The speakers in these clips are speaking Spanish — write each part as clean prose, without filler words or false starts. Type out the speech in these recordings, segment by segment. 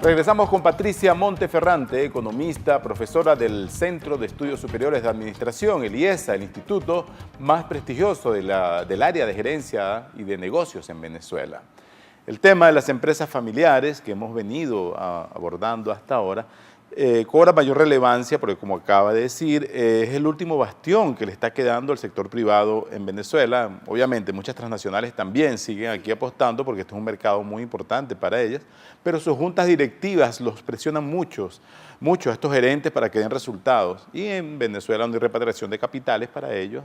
Regresamos con Patricia Monteferrante, economista, profesora del Centro de Estudios Superiores de Administración, el IESA, el instituto más prestigioso del área de gerencia y de negocios en Venezuela. El tema de las empresas familiares que hemos venido abordando hasta ahora cobra mayor relevancia porque, como acaba de decir, es el último bastión que le está quedando al sector privado en Venezuela. Obviamente, muchas transnacionales también siguen aquí apostando porque este es un mercado muy importante para ellas, pero sus juntas directivas los presionan mucho a estos gerentes para que den resultados. Y en Venezuela no hay repatriación de capitales para ellos,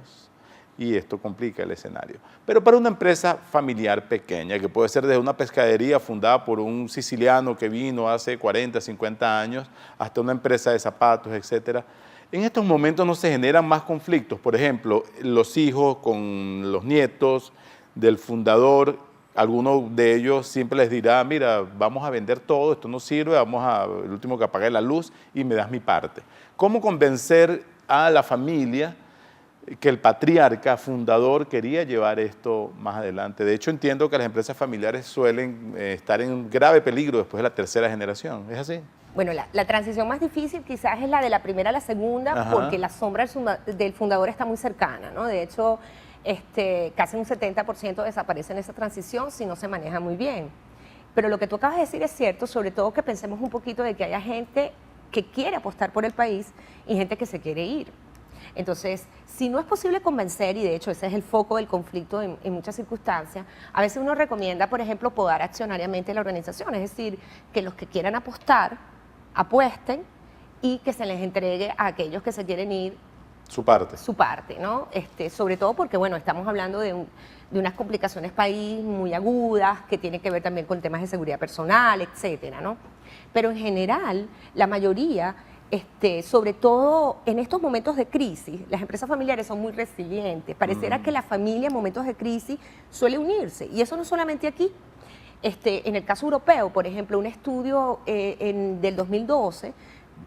y esto complica el escenario. Pero para una empresa familiar pequeña, que puede ser desde una pescadería fundada por un siciliano que vino hace 40, 50 años, hasta una empresa de zapatos, etcétera, en estos momentos no se generan más conflictos. Por ejemplo, los hijos con los nietos del fundador, alguno de ellos siempre les dirá, mira, vamos a vender todo, esto no sirve, el último que apague la luz y me das mi parte. ¿Cómo convencer a la familia que el patriarca fundador quería llevar esto más adelante? De hecho, entiendo que las empresas familiares suelen estar en grave peligro después de la tercera generación. ¿Es así? Bueno, la transición más difícil quizás es la de la primera a la segunda, porque la sombra del fundador está muy cercana, ¿no? De hecho, casi un 70% desaparece en esa transición si no se maneja muy bien. Pero lo que tú acabas de decir es cierto, sobre todo que pensemos un poquito de que haya gente que quiere apostar por el país y gente que se quiere ir. Entonces, si no es posible convencer, y de hecho ese es el foco del conflicto en muchas circunstancias, a veces uno recomienda, por ejemplo, podar accionariamente la organización, es decir, que los que quieran apostar, apuesten y que se les entregue a aquellos que se quieren ir su parte, ¿no? Sobre todo porque, bueno, estamos hablando de unas complicaciones país muy agudas que tienen que ver también con temas de seguridad personal, etcétera, ¿no? Pero en general, la mayoría, sobre todo en estos momentos de crisis, las empresas familiares son muy resilientes. Pareciera que la familia en momentos de crisis suele unirse, y eso no solamente aquí. En el caso europeo, por ejemplo, un estudio del 2012,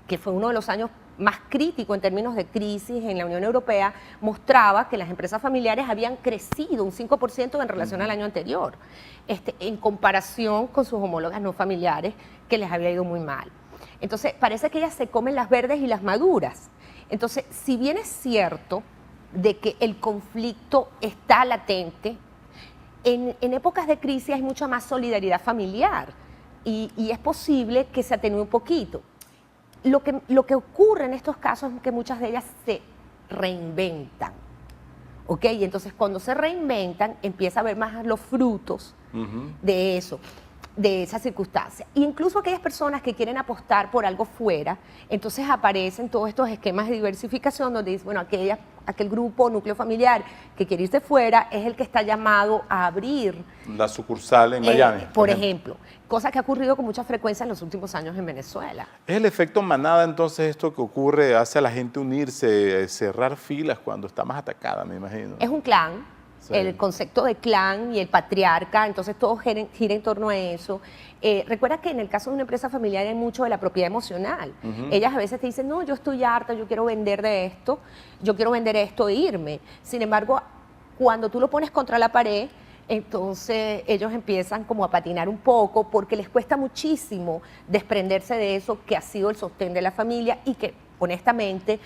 que fue uno de los años más críticos en términos de crisis en la Unión Europea, mostraba que las empresas familiares habían crecido un 5% en relación al año anterior, en comparación con sus homólogas no familiares, que les había ido muy mal. Entonces, parece que ellas se comen las verdes y las maduras. Entonces, si bien es cierto de que el conflicto está latente, en épocas de crisis hay mucha más solidaridad familiar y es posible que se atenúe un poquito. Lo que ocurre en estos casos es que muchas de ellas se reinventan, ¿ok? Y entonces cuando se reinventan empieza a ver más los frutos de eso, de esa circunstancia. E incluso aquellas personas que quieren apostar por algo fuera, entonces aparecen todos estos esquemas de diversificación donde dicen, bueno, aquel grupo, núcleo familiar que quiere irse fuera es el que está llamado a abrir la sucursal en Miami, por ejemplo, cosa que ha ocurrido con mucha frecuencia en los últimos años en Venezuela. ¿Es el efecto manada entonces esto que ocurre, hace a la gente unirse, cerrar filas cuando está más atacada, me imagino? Es un clan. Sí. El concepto de clan y el patriarca, entonces todo gira en torno a eso. Recuerda que en el caso de una empresa familiar hay mucho de la propiedad emocional. Ellas a veces te dicen, no, yo estoy harta, yo quiero vender esto e irme. Sin embargo, cuando tú lo pones contra la pared, entonces ellos empiezan como a patinar un poco porque les cuesta muchísimo desprenderse de eso que ha sido el sostén de la familia y que honestamente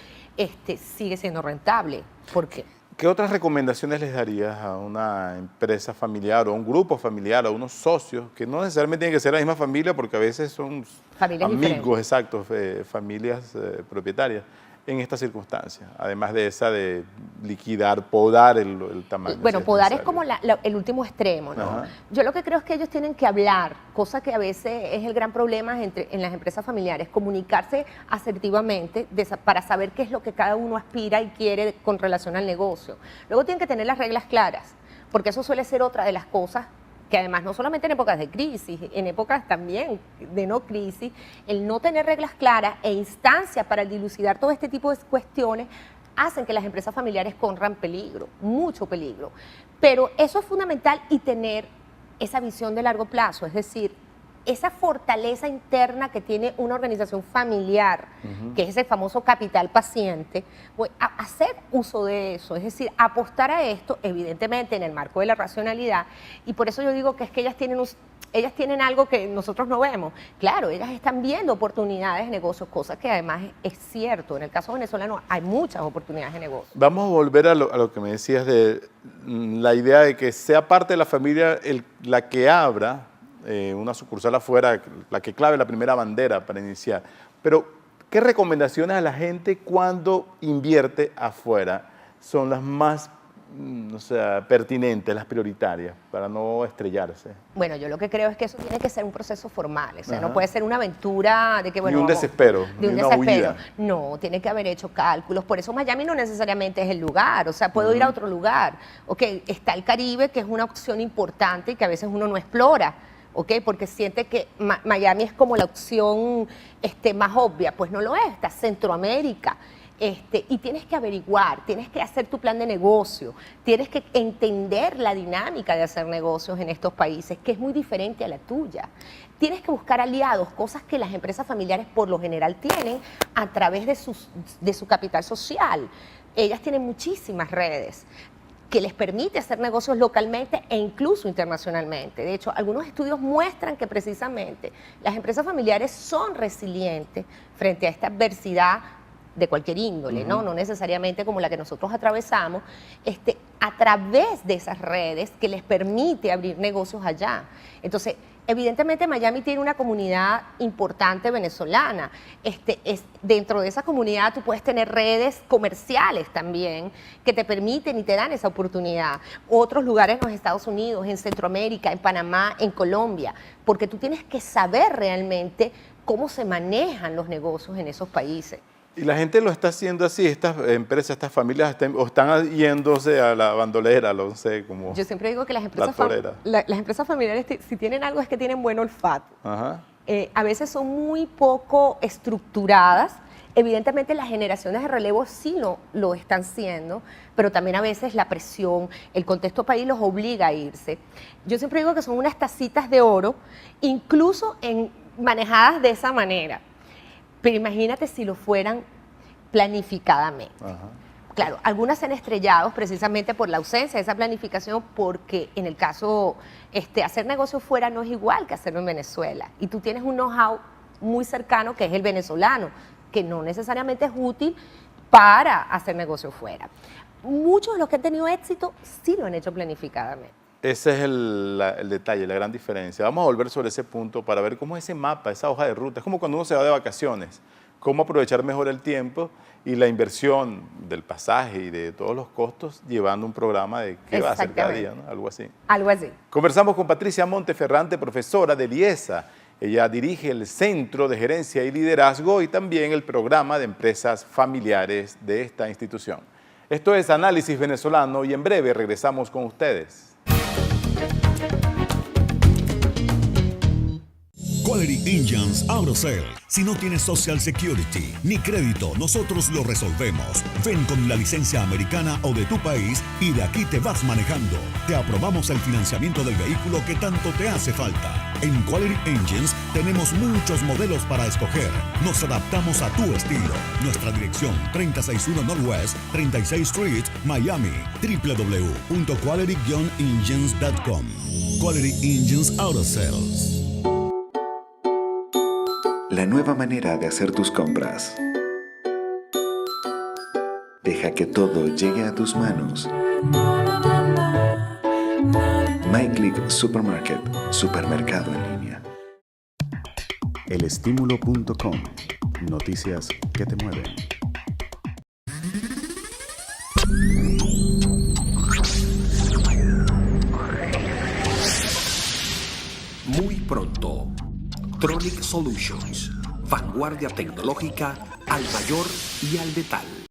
sigue siendo rentable. ¿Por qué? ¿Qué otras recomendaciones les darías a una empresa familiar o a un grupo familiar, a unos socios, que no necesariamente tienen que ser la misma familia porque a veces son familias amigos, diferentes. Exacto, familias propietarias en estas circunstancias, además de esa de liquidar, podar el tamaño? Bueno, si podar es como el último extremo, ¿no? Ajá. Yo lo que creo es que ellos tienen que hablar, cosa que a veces es el gran problema en las empresas familiares, comunicarse asertivamente para saber qué es lo que cada uno aspira y quiere con relación al negocio. Luego tienen que tener las reglas claras, porque eso suele ser otra de las cosas que además no solamente en épocas de crisis, en épocas también de no crisis, el no tener reglas claras e instancias para dilucidar todo este tipo de cuestiones hacen que las empresas familiares corran peligro, mucho peligro. Pero eso es fundamental, y tener esa visión de largo plazo, es decir, esa fortaleza interna que tiene una organización familiar, que es ese famoso capital paciente, pues, hacer uso de eso, es decir, apostar a esto, evidentemente en el marco de la racionalidad, y por eso yo digo que es que ellas tienen ellas tienen algo que nosotros no vemos. Claro, ellas están viendo oportunidades de negocio, cosa que además es cierto. En el caso venezolano hay muchas oportunidades de negocio. Vamos a volver a lo que me decías de la idea de que sea parte de la familia la que abra una sucursal afuera, la que clave la primera bandera para iniciar. Pero, ¿qué recomendaciones a la gente cuando invierte afuera son las más pertinentes, las prioritarias, para no estrellarse? Bueno, yo lo que creo es que eso tiene que ser un proceso formal, o sea, no puede ser una aventura de que, bueno, ni un desespero, de un ni una desespero. huida. No, tiene que haber hecho cálculos, por eso Miami no necesariamente es el lugar, o sea, puedo ir a otro lugar. Ok, está el Caribe, que es una opción importante y que a veces uno no explora, ok, porque siente que Miami es como la opción más obvia, pues no lo es, está Centroamérica. Y tienes que averiguar, tienes que hacer tu plan de negocio, tienes que entender la dinámica de hacer negocios en estos países, que es muy diferente a la tuya. Tienes que buscar aliados, cosas que las empresas familiares por lo general tienen a través de su capital social. Ellas tienen muchísimas redes que les permite hacer negocios localmente e incluso internacionalmente. De hecho, algunos estudios muestran que precisamente las empresas familiares son resilientes frente a esta adversidad de cualquier índole, ¿no? No necesariamente como la que nosotros atravesamos, a través de esas redes que les permite abrir negocios allá. Entonces, evidentemente Miami tiene una comunidad importante venezolana. Dentro de esa comunidad tú puedes tener redes comerciales también que te permiten y te dan esa oportunidad. Otros lugares en los Estados Unidos, en Centroamérica, en Panamá, en Colombia, porque tú tienes que saber realmente cómo se manejan los negocios en esos países. Y la gente lo está haciendo así, estas empresas, estas familias, están yéndose a la bandolera, no sé, como... Yo siempre digo que las empresas familiares, si tienen algo, es que tienen buen olfato. Ajá. A veces son muy poco estructuradas. Evidentemente las generaciones de relevo sí lo están siendo, pero también a veces la presión, el contexto país los obliga a irse. Yo siempre digo que son unas tacitas de oro, incluso manejadas de esa manera. Pero imagínate si lo fueran planificadamente. Ajá. Claro, algunas se han estrellado precisamente por la ausencia de esa planificación, porque en el caso, hacer negocio fuera no es igual que hacerlo en Venezuela. Y tú tienes un know-how muy cercano, que es el venezolano, que no necesariamente es útil para hacer negocio fuera. Muchos de los que han tenido éxito sí lo han hecho planificadamente. Ese es el detalle, la gran diferencia. Vamos a volver sobre ese punto para ver cómo es ese mapa, esa hoja de ruta. Es como cuando uno se va de vacaciones, cómo aprovechar mejor el tiempo y la inversión del pasaje y de todos los costos, llevando un programa de qué va a hacer cada día, ¿no? Algo así. Algo así. Conversamos con Patricia Monteferrante, profesora del IESA. Ella dirige el Centro de Gerencia y Liderazgo y también el programa de empresas familiares de esta institución. Esto es Análisis Venezolano y en breve regresamos con ustedes. Quality Engines Auto Sale. Si no tienes Social Security ni crédito, nosotros lo resolvemos. Ven con la licencia americana o de tu país y de aquí te vas manejando. Te aprobamos el financiamiento del vehículo que tanto te hace falta. En Quality Engines tenemos muchos modelos para escoger. Nos adaptamos a tu estilo. Nuestra dirección, 361 Northwest 36th Street, Miami. www.quality-engines.com. Quality Engines Auto Sales. La nueva manera de hacer tus compras. Deja que todo llegue a tus manos. MyClick Supermarket, supermercado en línea. Elestimulo.com. Noticias que te mueven. Muy pronto, Tronic Solutions, vanguardia tecnológica al mayor y al detalle.